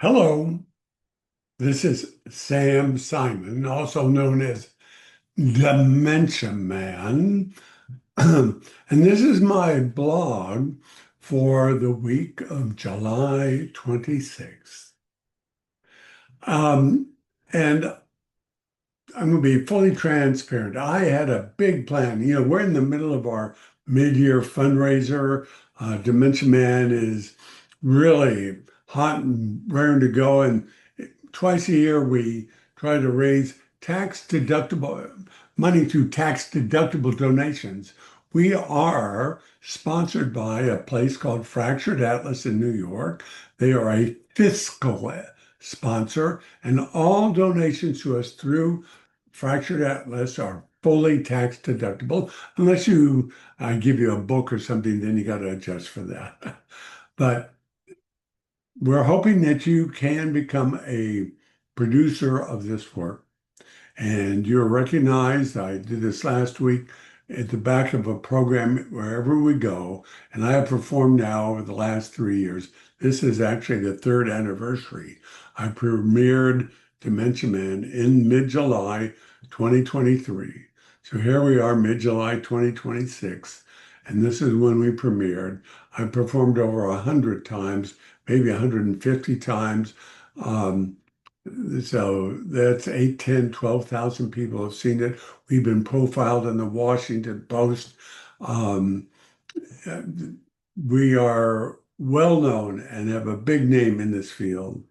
Hello, this is Sam Simon, also known as Dementia Man. And this is my blog for the week of July 26th. Um, and I'm going to be fully transparent. I had a big plan. We're in the middle of our mid-year fundraiser. Dementia Man is really hot and raring to go. And twice a year, we try to raise tax deductible money through tax deductible donations. We are sponsored by a place called Fractured Atlas in New York. They are a fiscal sponsor, and all donations to us through Fractured Atlas are fully tax deductible, unless I give you a book or something, then you got to adjust for that. But we're hoping that you can become a producer of this work. And you're recognized. I did this last week at the back of a program wherever we go. And I have performed now over the last 3 years. This is actually the third anniversary. I premiered Dementia Man in mid-July 2023. So here we are, mid-July 2026. And this is when we premiered. I performed over 100 times, maybe 150 times. Um, so that's 8, 10, 12,000 people have seen it. We've been profiled in the Washington Post. Um, uh, we are well known and have a big name in this field.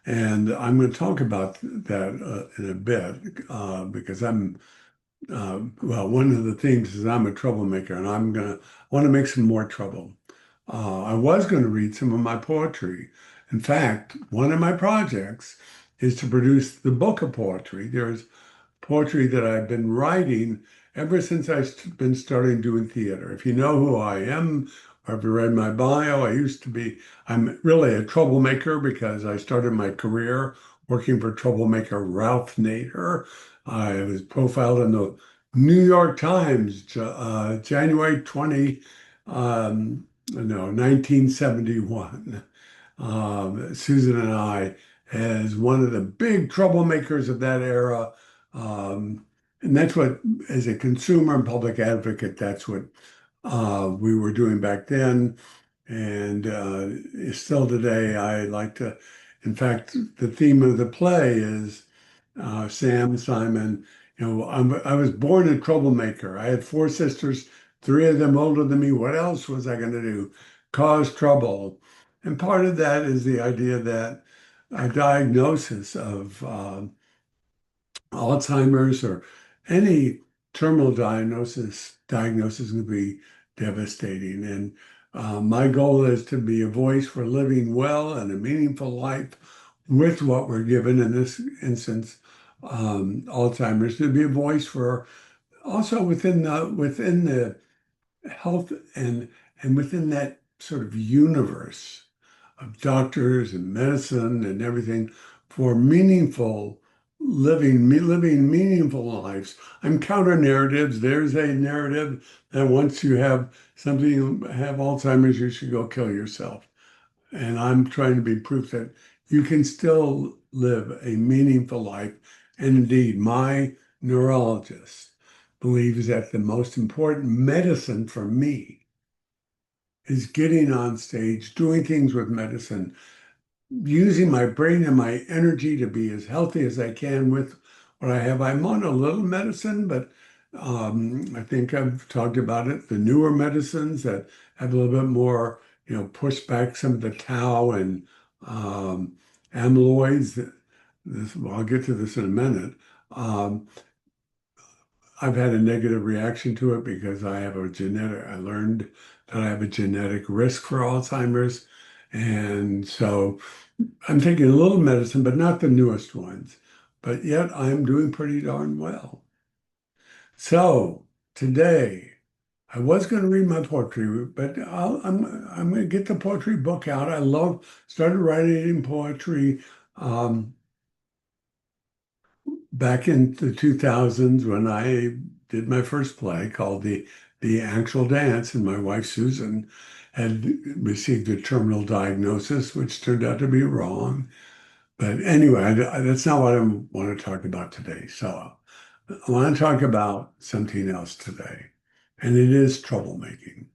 And I'm going to talk about that in a bit because well, one of the themes is I'm a troublemaker and I want to make some more trouble. I was going to read some of my poetry. In fact, one of my projects is to produce the book of poetry. There's poetry that I've been writing ever since I've been starting doing theater. If you know who I am, or if you read my bio, I'm really a troublemaker because I started my career working for troublemaker Ralph Nader. I was profiled in the New York Times, January 20, no, 1971. Susan and I as one of the big troublemakers of that era. And that's what, as a consumer and public advocate, that's what we were doing back then. And still today, I like to, in fact, the theme of the play is Sam, Simon. I was born a troublemaker. I had four sisters, three of them older than me. What else was I going to do? Cause trouble. And part of that is the idea that a diagnosis of Alzheimer's or any terminal diagnosis can be devastating. And my goal is to be a voice for living well and a meaningful life with what we're given, in this instance, Alzheimer's, to be a voice for also within the health and within that sort of universe of doctors and medicine and everything for living meaningful lives. I'm counter narratives. There's a narrative that once you have have Alzheimer's, you should go kill yourself. And I'm trying to be proof that you can still live a meaningful life. And indeed, my neurologist believes that the most important medicine for me is getting on stage, doing things with medicine, using my brain and my energy to be as healthy as I can with what I have. I'm on a little medicine, but I think I've talked about it. The newer medicines that have a little bit more, push back some of the tau and amyloids. Well, I'll get to this in a minute. Um, I've had a negative reaction to it because I learned that I have a genetic risk for Alzheimer's. And so I'm taking a little medicine, but not the newest ones. But yet I'm doing pretty darn well. So today, I was going to read my poetry, but I'm going to get the poetry book out. Started writing poetry um, back in the 2000s when I did my first play called The Actual Dance, and my wife Susan had received a terminal diagnosis, which turned out to be wrong. But anyway, that's not what I want to talk about today. So I want to talk about something else today, and it is troublemaking.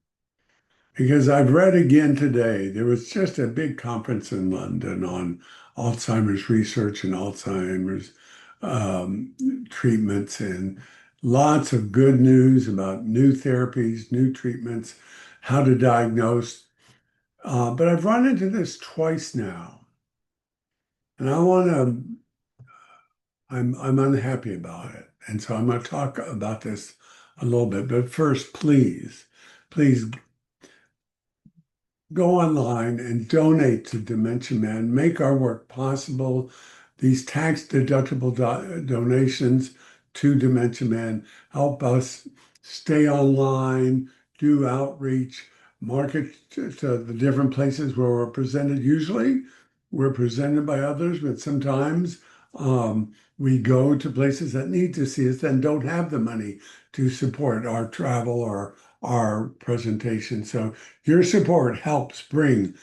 Because I've read again today, there was just a big conference in London on Alzheimer's research and Alzheimer's um, treatments, and lots of good news about new therapies, new treatments, how to diagnose. But I've run into this twice now, and I'm unhappy about it. And so I'm going to talk about this a little bit. But first, please go online and donate to Dementia Man. Make our work possible. These tax-deductible donations to Dementia Man help us stay online, do outreach, market to the different places where we're presented. Usually, we're presented by others, but sometimes we go to places that need to see us and don't have the money to support our travel or our presentation. So your support helps bring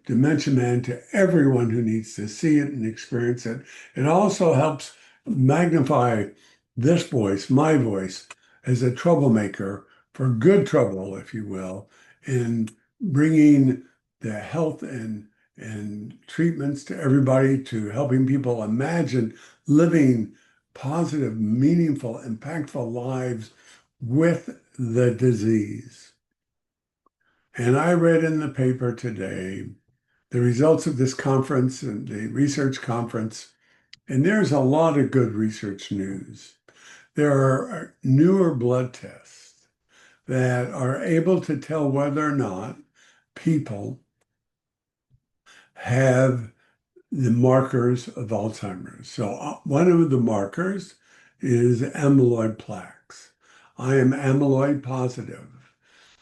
Dementia Man to everyone who needs to see it and experience it. It also helps magnify this voice, my voice, as a troublemaker for good trouble, if you will, in bringing the health and treatments to everybody, to helping people imagine living positive, meaningful, impactful lives with the disease. And I read in the paper today the results of this conference and the research conference, and there's a lot of good research news. There are newer blood tests that are able to tell whether or not people have the markers of Alzheimer's. So one of the markers is amyloid plaques. I am amyloid positive.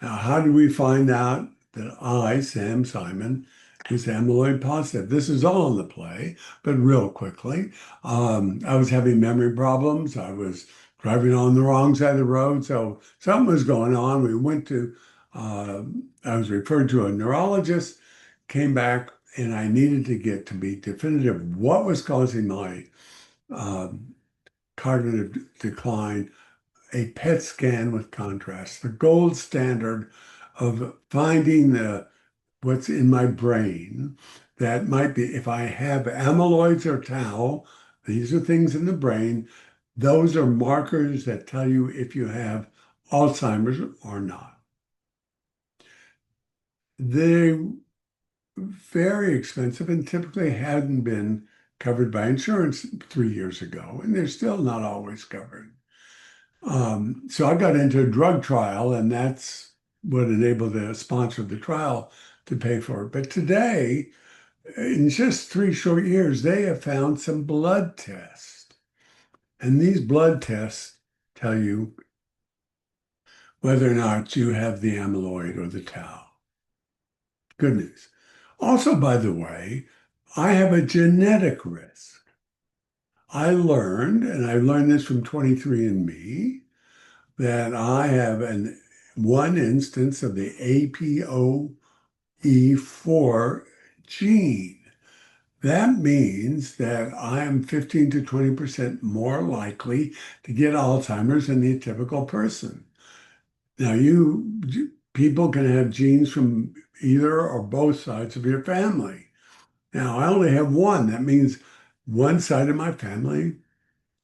Now, how do we find out that I, Sam Simon, is amyloid positive? This is all in the play, but real quickly. I was having memory problems. I was driving on the wrong side of the road, so something was going on. Uh, I was referred to a neurologist, came back, and I needed to get to be definitive what was causing my um, cognitive decline. A PET scan with contrast, the gold standard of finding what's in my brain that might be, if I have amyloids or tau, these are things in the brain, those are markers that tell you if you have Alzheimer's or not. They're very expensive and typically hadn't been covered by insurance 3 years ago, and they're still not always covered. So I got into a drug trial, and that's what enabled the sponsor of the trial to pay for it. But today, in just 3 short years, they have found some blood tests. And these blood tests tell you whether or not you have the amyloid or the tau. Good news. Also, by the way, I have a genetic risk. I learned, and I learned this from 23andMe, that I have one instance of the APOE4 gene. That means that I am 15 to 20% more likely to get Alzheimer's than the typical person. Now, people can have genes from either or both sides of your family. Now, I only have one. That means one side of my family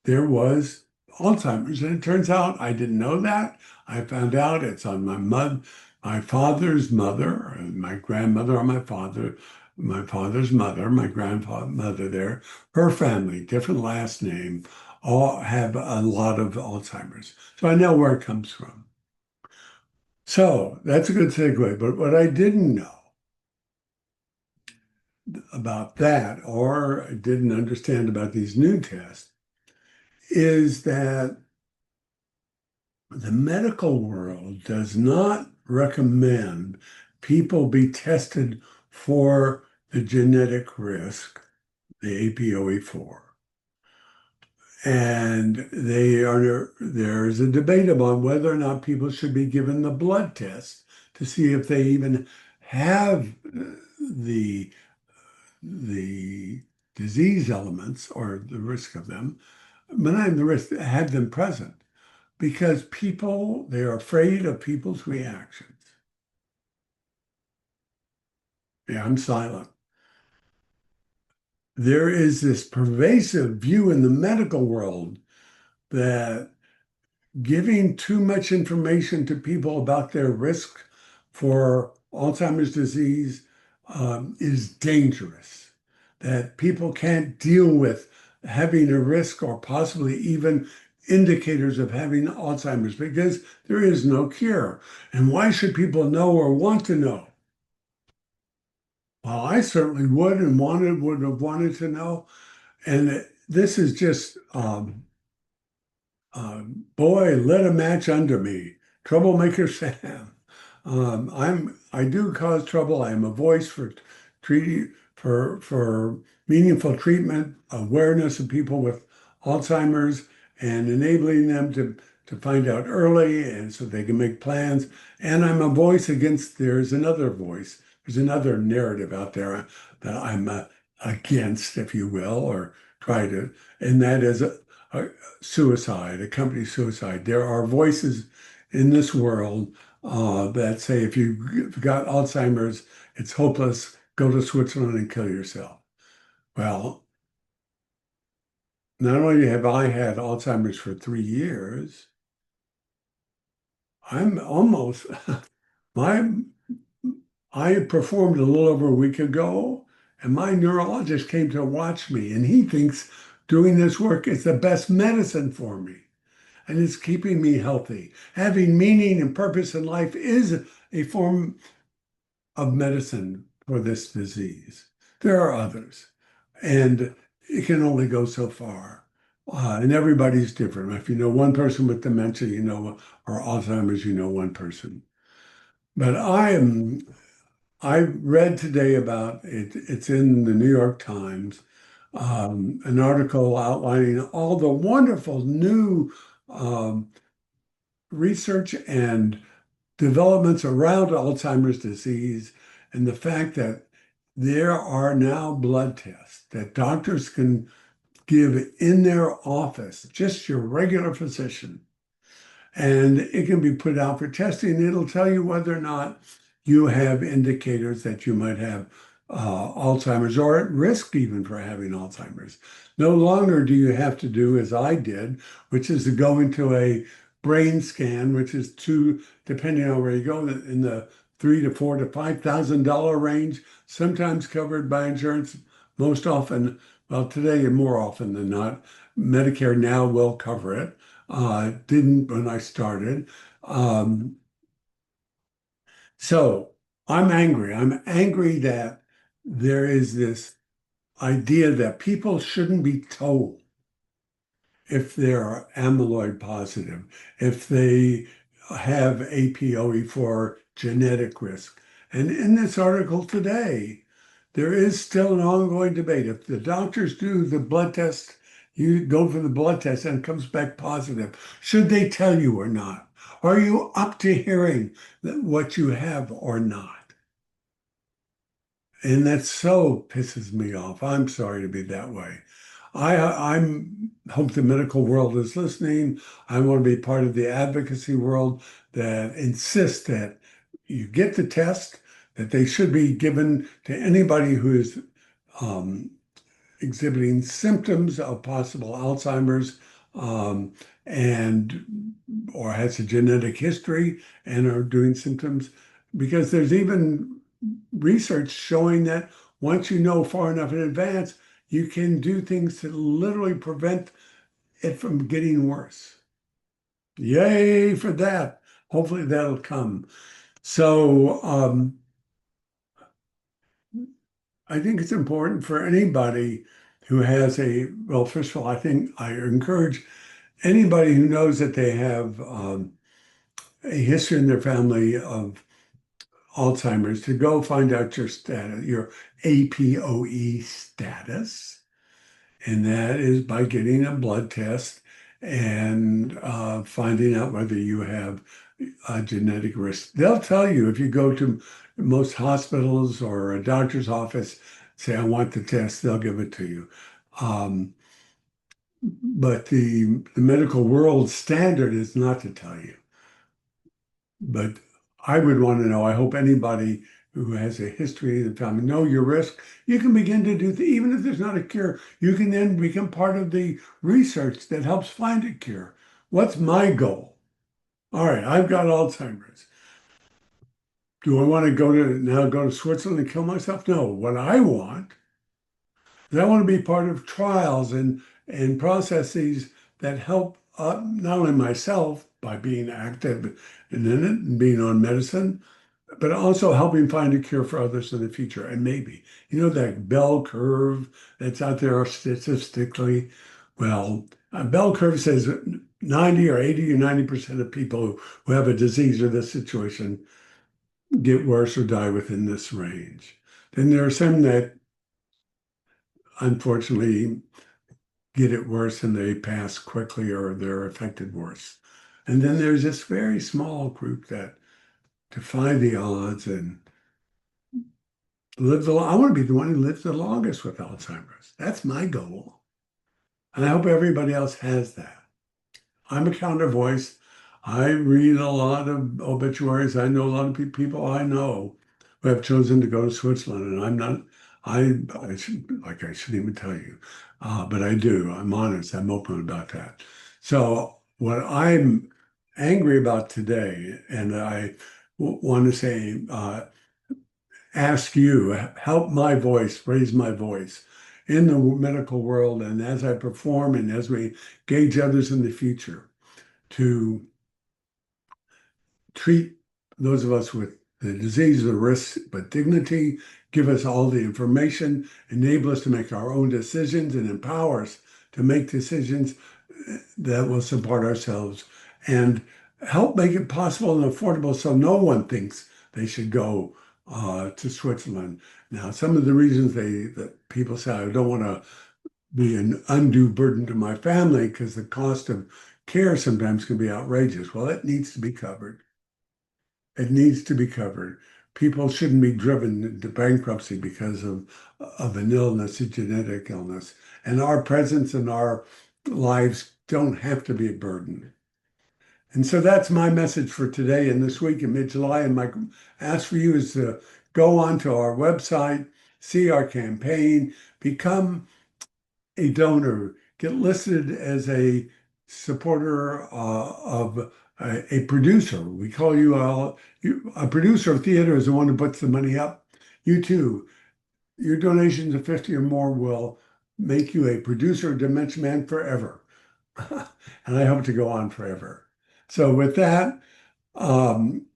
there was Alzheimer's. And it turns out I didn't know that. I found out it's on my father's mother, my grandmother on my father's mother, my grandmother there, her family, different last name, all have a lot of Alzheimer's. So I know where it comes from. So that's a good segue. But what I didn't know about that, or I didn't understand about these new tests, is that the medical world does not recommend people be tested for the genetic risk, the APOE4. And there's a debate about whether or not people should be given the blood test to see if they even have the the disease elements or the risk of them, benign the risk, have them present because people, they're afraid of people's reactions. Yeah, I'm silent. There is this pervasive view in the medical world that giving too much information to people about their risk for Alzheimer's disease is dangerous, that people can't deal with having a risk or possibly even indicators of having Alzheimer's because there is no cure. And why should people know or want to know? Well, I certainly would have wanted to know. And this is just boy, lit a match under me. Troublemaker Sam. I do cause trouble. I am a voice for treating for meaningful treatment, awareness of people with Alzheimer's, and enabling them to find out early and so they can make plans. And I'm a voice against. There's another voice. There's another narrative out there that I'm against, if you will, or try to, and that is a suicide, accompanied suicide. There are voices in this world that say if you've got Alzheimer's, it's hopeless, go to Switzerland and kill yourself. Well, not only have I had Alzheimer's for 3 years, I'm almost, my, I performed a little over a week ago, and my neurologist came to watch me, and he thinks doing this work is the best medicine for me. And it's keeping me healthy. Having meaning and purpose in life is a form of medicine for this disease. There are others, and it can only go so far. And everybody's different. If you know one person with dementia, you know, or Alzheimer's, you know one person. But I read today about it, it's in the New York Times, an article outlining all the wonderful new um, research and developments around Alzheimer's disease and the fact that there are now blood tests that doctors can give in their office, just your regular physician, and it can be put out for testing. It'll tell you whether or not you have indicators that you might have Alzheimer's or at risk even for having Alzheimer's. No longer do you have to do as I did, which is to go into a brain scan, which is depending on where you go, in the three to four to $5,000 range, sometimes covered by insurance, most often, well, today and more often than not, Medicare now will cover it. Didn't when I started. Um, so I'm angry. I'm angry that there is this idea that people shouldn't be told if they're amyloid positive, if they have APOE for genetic risk. And in this article today, there is still an ongoing debate. If the doctors do the blood test, you go for the blood test and it comes back positive, should they tell you or not? Are you up to hearing what you have or not? And that so pisses me off. I'm sorry to be that way. I'm hope the medical world is listening. I want to be part of the advocacy world that insists that you get the test, that they should be given to anybody who is um, exhibiting symptoms of possible Alzheimer's and or has a genetic history and are doing symptoms because there's even research showing that once you know far enough in advance, you can do things to literally prevent it from getting worse. Yay for that. Hopefully that'll come. So I think it's important for anybody who has well, first of all, I think I encourage anybody who knows that they have a history in their family of Alzheimer's to go find out your status, your APOE status. And that is by getting a blood test and finding out whether you have genetic risk. They'll tell you if you go to most hospitals or a doctor's office, say, I want the test, they'll give it to you. Um, but the medical world standard is not to tell you. But I would want to know, I hope anybody who has a history in the family know your risk. You can begin to do, even if there's not a cure, you can then become part of the research that helps find a cure. What's my goal? All right, I've got Alzheimer's. Do I want to go to Switzerland and kill myself? No. What I want is I want to be part of trials and processes that help not only myself by being active and in it and being on medicine, but also helping find a cure for others in the future. And maybe, that bell curve that's out there statistically. Well, a bell curve says 90 or 80 or 90% of people who have a disease or this situation get worse or die within this range. Then there are some that unfortunately get it worse and they pass quickly or they're affected worse. And then there's this very small group that defy the odds and I want to be the one who lives the longest with Alzheimer's. That's my goal. And I hope everybody else has that. I'm a counter voice. I read a lot of obituaries. I know a lot of people I know who have chosen to go to Switzerland, and I'm not. I should like I shouldn't even tell you, but I do. I'm honest. I'm open about that. So what I'm angry about today, and I want to say, ask you, help my voice, raise my voice in the medical world, and as I perform and as we gauge others in the future to treat those of us with the disease, the risks, but dignity, give us all the information, enable us to make our own decisions, and empower us to make decisions that will support ourselves and help make it possible and affordable so no one thinks they should go to Switzerland. Now, some of the reasons that people say I don't want to be an undue burden to my family because the cost of care sometimes can be outrageous. Well, it needs to be covered. It needs to be covered. People shouldn't be driven into bankruptcy because of an illness, a genetic illness. And our presence in our lives don't have to be a burden. And so that's my message for today and this week in mid-July. And my ask for you is to go onto our website, see our campaign, become a donor, get listed as a supporter of a producer. We call you a producer of theater is the one who puts the money up. You too, your donations of 50 or more will make you a producer of Dementia Man forever. And I hope to go on forever. So with that, um,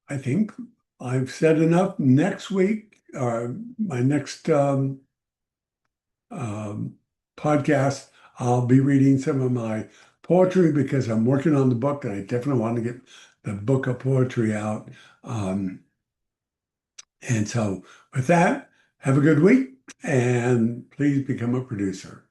I think I've said enough. Next week, my next um, podcast, I'll be reading some of my poetry because I'm working on the book and I definitely want to get the book of poetry out. Um, and so with that, have a good week and please become a producer.